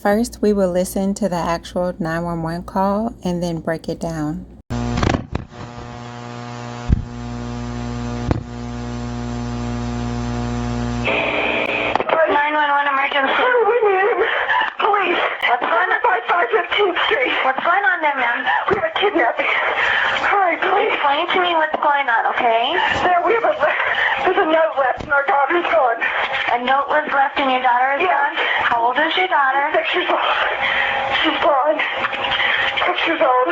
First, we will listen to the actual 911 call and then break it down. 911 emergency. We need him. Police. What's going on? 515th Street. What's going on there, ma'am? We have a kidnapping. Hurry, please. Explain to me what's going on, okay? There's a note left and our daughter's gone. A note was left and your daughter is Yes. gone? How old is your daughter? 6 years old. She's gone. 6 years old.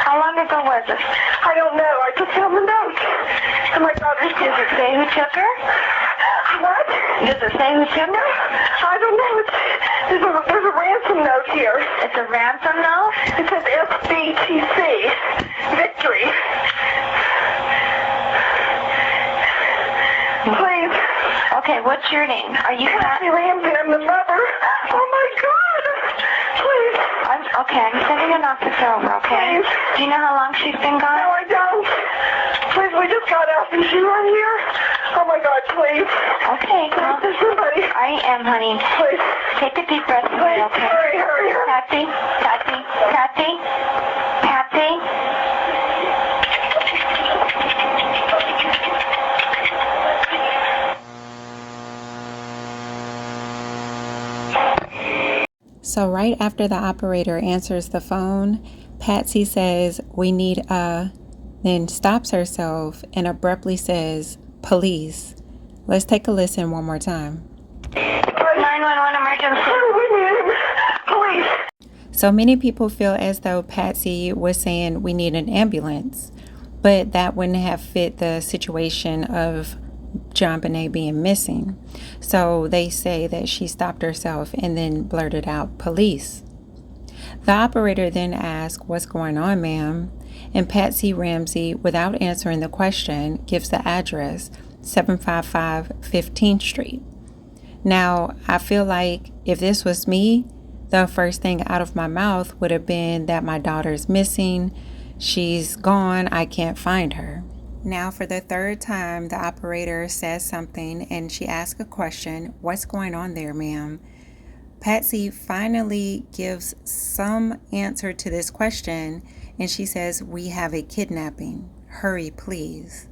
How long ago was it? I don't know. I just found the note. And my daughter's Does it say who took her? What? Does it say who took her? I don't know. There's a ransom note here. It's a ransom note? It says FBTC. Victory. Please. Okay, what's your name? Are you Patsy Ramsey. I'm the mother. Oh my God. Please. I'm sending an officer over, okay? Please. Do you know how long she's been No, gone? I don't. Please, we just got out. Is she right here? Oh my God, please. Okay, well, There's somebody. I am, honey. Please. Take a deep breath, Please, okay? hurry. Patsy. So right after the operator answers the phone, Patsy says, "We need a," then stops herself and abruptly says, "Police." Let's take a listen one more time. 911 emergency. We need him. Police. So many people feel as though Patsy was saying we need an ambulance, but that wouldn't have fit the situation of JonBenet being missing. So they say that she stopped herself and then blurted out, "Police." The operator then asks, "What's going on, ma'am?" And Patsy Ramsey, without answering the question, gives the address, 755 15th Street. Now, I feel like if this was me, the first thing out of my mouth would have been that my daughter's missing. She's gone. I can't find her. Now, for the third time, the operator says something and she asks a question. "What's going on there, ma'am?" Patsy finally gives some answer to this question and she says, "We have a kidnapping. Hurry, please."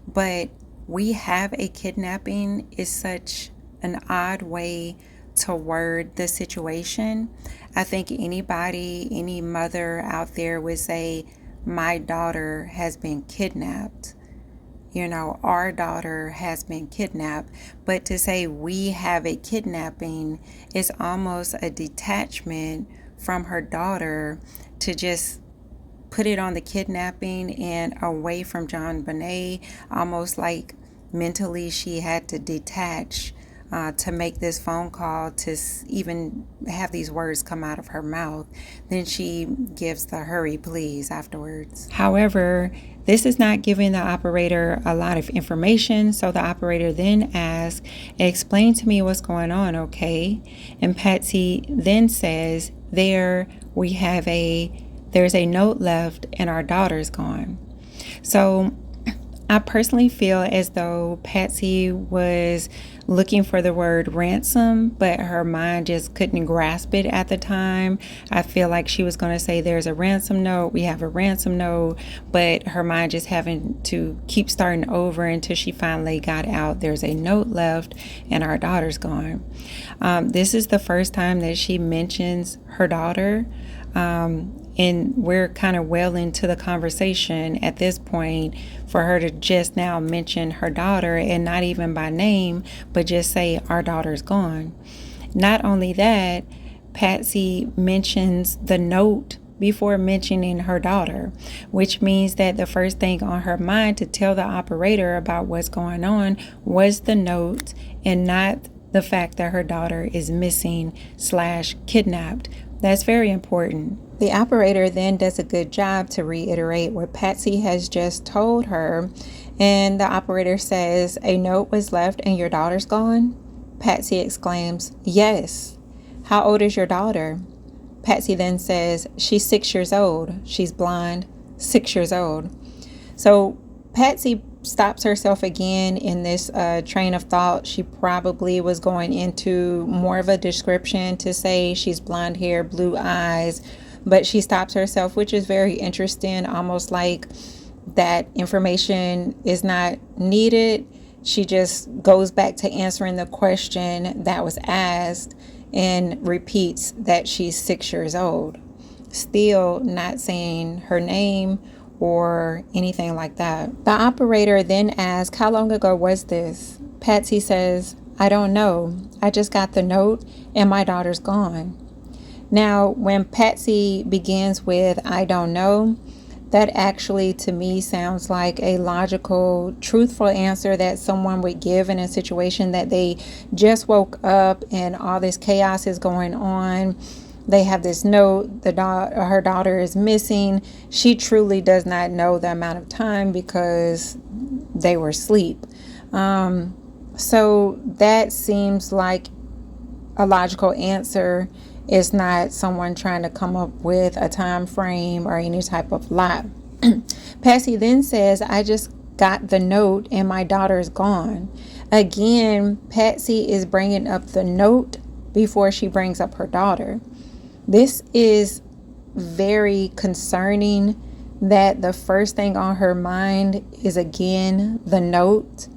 But "we have a kidnapping" is such an odd way to word the situation. I think any mother out there would say, "My daughter has been kidnapped." Our daughter has been kidnapped. But to say "we have a kidnapping" is almost a detachment from her daughter to just put it on the kidnapping and away from JonBenet, almost like mentally she had to detach to make this phone call, to even have these words come out of her mouth. Then she gives the "hurry please" afterwards. However, this is not giving the operator a lot of information, so the operator then asks, "Explain to me what's going on, okay?" And Patsy then says, there's a note left and our daughter's gone. So I personally feel as though Patsy was looking for the word ransom, but her mind just couldn't grasp it at the time. I feel like she was going to say there's a ransom note, we have a ransom note, but her mind just having to keep starting over until she finally got out, "There's a note left and our daughter's gone." This is the first time that she mentions her daughter. And we're kind of well into the conversation at this point for her to just now mention her daughter, and not even by name, but just say "our daughter's gone." Not only that, Patsy mentions the note before mentioning her daughter, which means that the first thing on her mind to tell the operator about what's going on was the note and not the fact that her daughter is missing / kidnapped. That's very important. The operator then does a good job to reiterate what Patsy has just told her, and the operator says, "A note was left and your daughter's gone?" Patsy exclaims, "Yes." "How old is your daughter?" Patsy then says, "She's 6 years old. She's blind, 6 years old." So Patsy stops herself again in this train of thought. She probably was going into more of a description to say she's blonde hair, blue eyes, but she stops herself, which is very interesting, almost like that information is not needed. She just goes back to answering the question that was asked and repeats that she's 6 years old, still not saying her name or anything like that. The operator then asks, how long ago was this? Patsy says, I don't know. I just got the note and my daughter's gone. Now, when Patsy begins with, I don't know, that actually to me sounds like a logical, truthful answer that someone would give in a situation that they just woke up and all this chaos is going on. They have this note, her daughter is missing. She truly does not know the amount of time because they were asleep. So that seems like a logical answer. It's not someone trying to come up with a time frame or any type of lie. Patsy then says, I just got the note and my daughter's gone. Again, Patsy is bringing up the note before she brings up her daughter. This is very concerning that the first thing on her mind is again the note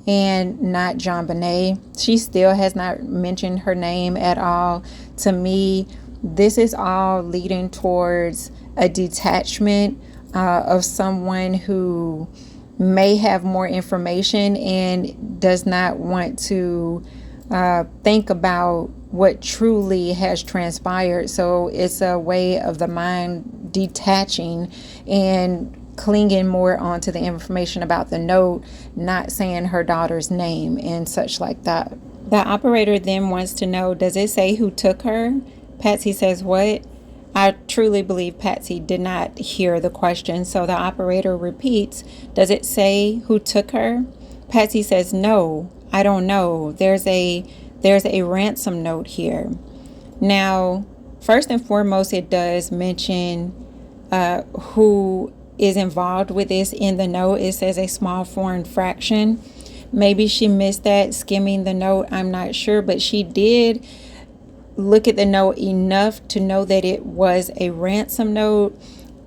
and not JonBenet. She still has not mentioned her name at all. To me, this is all leading towards a detachment of someone who may have more information and does not want to think about what truly has transpired. So it's a way of the mind detaching and clinging more onto the information about the note, not saying her daughter's name and such like that. The operator then wants to know, does it say who took her? Patsy says, what? I truly believe Patsy did not hear the question, so the operator repeats, does it say who took her? Patsy says, no, I don't know. There's a ransom note here. Now, first and foremost, it does mention who is involved with this in the note. It says a small foreign fraction. Maybe she missed that skimming the note. I'm not sure, but she did look at the note enough to know that it was a ransom note.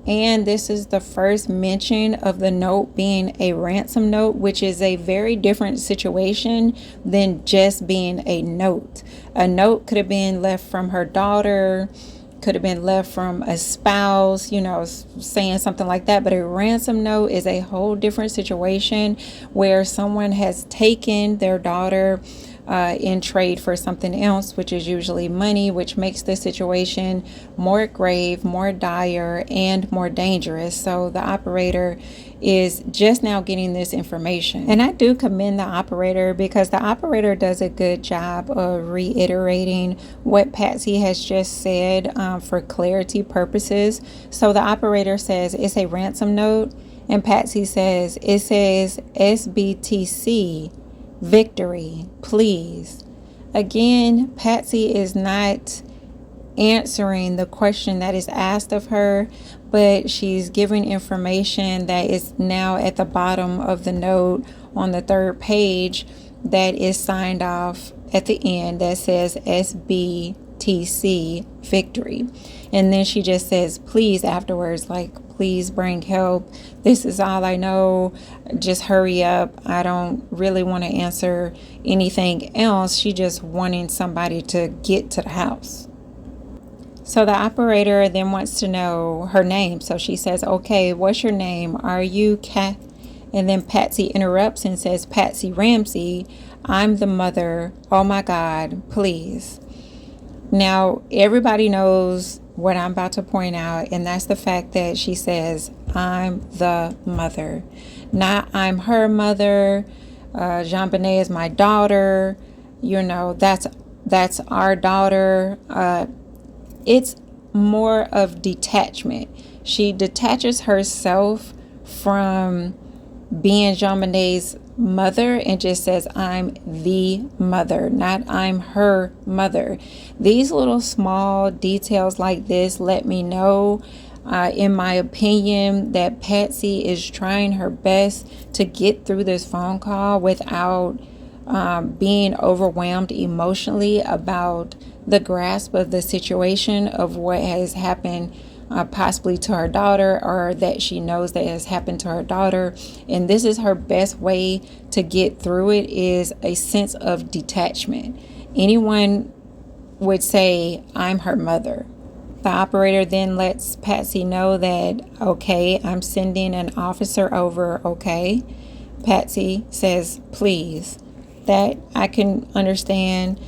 And this is the first mention of the note being a ransom note, which is a very different situation than just being a note. A note could have been left from her daughter, could have been left from a spouse, saying something like that. But a ransom note is a whole different situation where someone has taken their daughter in trade for something else, which is usually money, which makes the situation more grave, more dire, and more dangerous. So the operator is just now getting this information. And I do commend the operator because the operator does a good job of reiterating what Patsy has just said for clarity purposes. So the operator says it's a ransom note, and Patsy says it says SBTC victory, please. Again, Patsy is not answering the question that is asked of her, but she's giving information that is now at the bottom of the note on the third page that is signed off at the end that says SBTC victory. And then she just says please afterwards, like, please bring help. This is all I know. Just hurry up. I don't really want to answer anything else. She just wanting somebody to get to the house. So the operator then wants to know her name. So she says, okay, what's your name? Are you Kat? And then Patsy interrupts and says, Patsy Ramsey. I'm the mother. Oh my God, please. Now, everybody knows what I'm about to point out, and that's the fact that she says, I'm the mother. Not I'm her mother. JonBenet is my daughter. That's our daughter. It's more of detachment. She detaches herself from being JonBenet's mother and just says, I'm the mother, not I'm her mother. These little small details like this let me know in my opinion, that Patsy is trying her best to get through this phone call without being overwhelmed emotionally about the grasp of the situation of what has happened possibly to her daughter, or that she knows that has happened to her daughter. And this is her best way to get through it, is a sense of detachment. Anyone would say, I'm her mother. The operator then lets Patsy know that, okay, I'm sending an officer over, okay? Patsy says, please. That I can understand.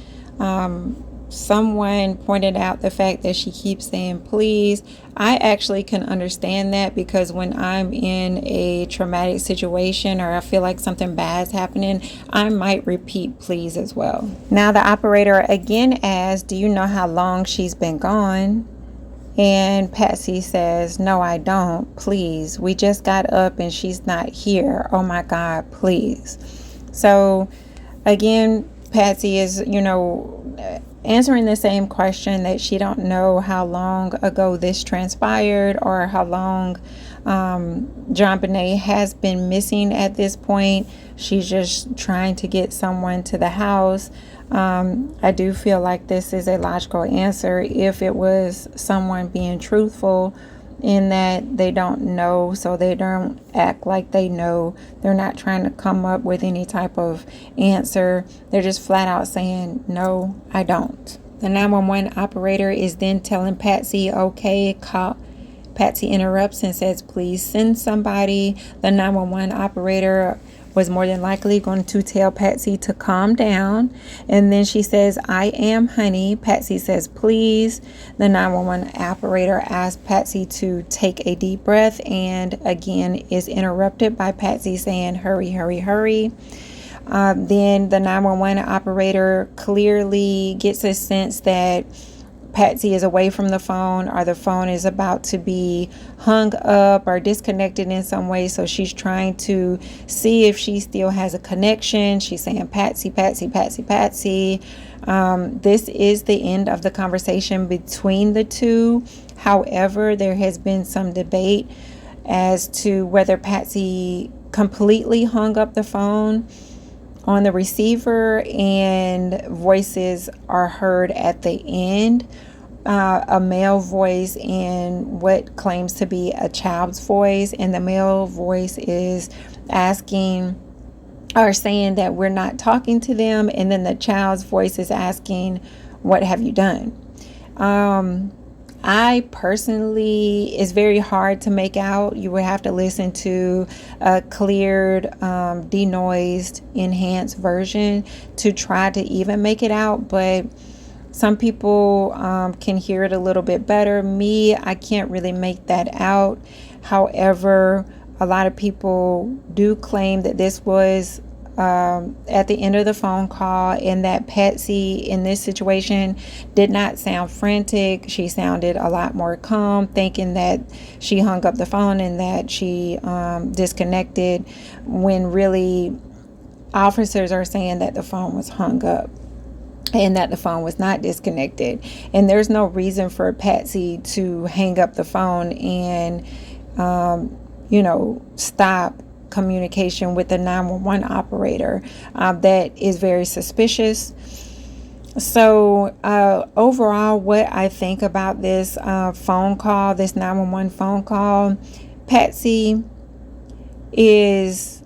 Someone pointed out the fact that she keeps saying please. I actually can understand that, because when I'm in a traumatic situation or I feel like something bad is happening, I might repeat please as well. Now the operator again asks, do you know how long she's been gone? And Patsy says, no, I don't. Please. We just got up and she's not here. Oh my God, please. So again, Patsy is, answering the same question, that she don't know how long ago this transpired or how long JonBenet has been missing at this point. She's just trying to get someone to the house. I do feel like this is a logical answer if it was someone being truthful, in that they don't know, so they don't act like they know. They're not trying to come up with any type of answer. They're just flat out saying, no, I don't. The 911 operator is then telling Patsy, okay, call. Patsy interrupts and says, please send somebody. The 911 operator was more than likely going to tell Patsy to calm down. And then she says, I am, honey. Patsy says, please. The 911 operator asks Patsy to take a deep breath, and again is interrupted by Patsy saying, hurry, hurry, hurry. Then the 911 operator clearly gets a sense that Patsy is away from the phone, or the phone is about to be hung up or disconnected in some way. So she's trying to see if she still has a connection. She's saying, Patsy, Patsy, Patsy, Patsy. This is the end of the conversation between the two. However, there has been some debate as to whether Patsy completely hung up the phone on the receiver and voices are heard at the end, a male voice and what claims to be a child's voice, and the male voice is asking or saying that we're not talking to them, and then the child's voice is asking, what have you done? I personally, it's very hard to make out. You would have to listen to a cleared, denoised, enhanced version to try to even make it out. But some people can hear it a little bit better. Me, I can't really make that out. However, a lot of people do claim that this was at the end of the phone call, and that Patsy in this situation did not sound frantic. She sounded a lot more calm, thinking that she hung up the phone and that she disconnected, when really officers are saying that the phone was hung up and that the phone was not disconnected. And there's no reason for Patsy to hang up the phone and stop communication with the 911 operator. That is very suspicious. So overall, what I think about this phone call, this 911 phone call, Patsy is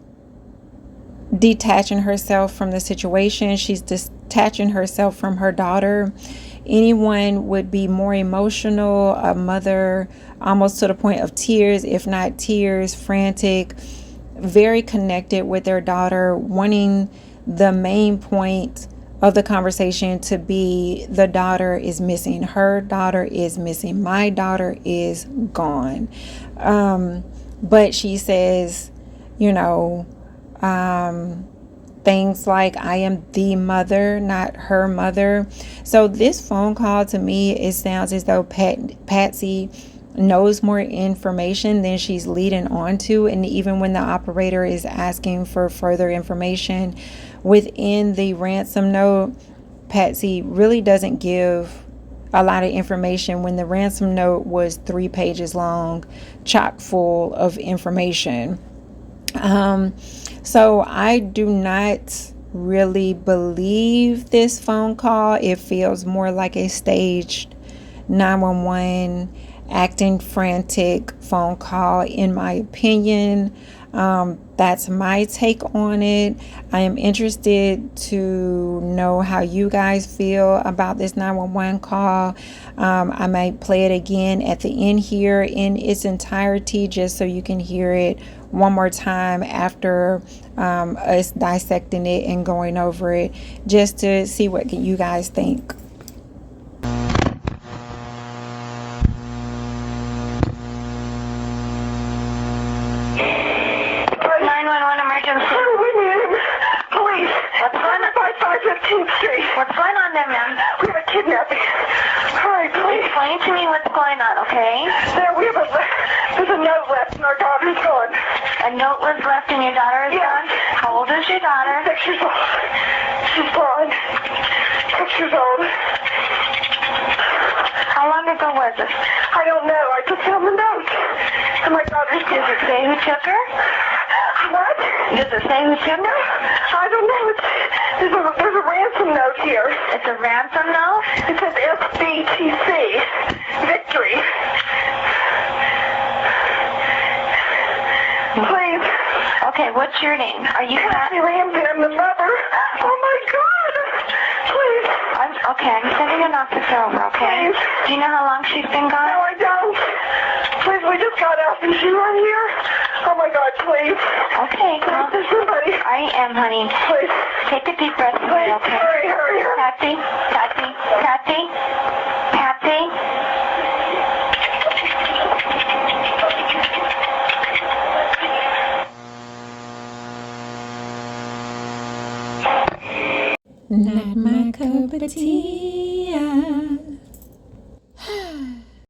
detaching herself from the situation. She's detaching herself from her daughter. Anyone would be more emotional, a mother, almost to the point of tears, if not tears, frantic, very connected with their daughter, wanting the main point of the conversation to be, the daughter is missing, her daughter is missing, my daughter is gone. But she says, things like, I am the mother, not her mother. So this phone call, to me, it sounds as though Patsy knows more information than she's leading on to. And even when the operator is asking for further information within the ransom note, Patsy really doesn't give a lot of information when the ransom note was 3 pages long, chock full of information. So I do not really believe this phone call. It feels more like a staged 911 acting frantic phone call, in my opinion. That's my take on it. I am interested to know how you guys feel about this 911 call. I might play it again at the end here in its entirety, just so you can hear it one more time after us dissecting it and going over it, just to see what you guys think. 911 emergency. We need him. Police. What's going on? 515th Street. What's going on there, ma'am? We have a kidnapping. Hurry, please. Explain to me what's going on, okay? There's a note left and our daughter's gone. A note was left and your daughter is Yes. gone? How old is your daughter? 6 years old. She's gone. 6 years old. How long ago was it? I don't know. I just found the note. And my daughter's Does gone. it say who took her? What? Does it say who took her? I don't know. There's a ransom note here. It's a ransom note? It says SBTC. Victory. Please. Okay, what's your name? Are you Patsy Ramsey. I'm the mother. Oh my God. Please. I'm sending an officer over, okay? Please. Do you know how long she's been No, gone? I don't. Please, we just got out. Is she right here? Oh my God, please. Okay, girl. There's somebody. I am, honey. Please. Take a deep breath, Please. okay? Hurry. Patsy? Not my cup of tea.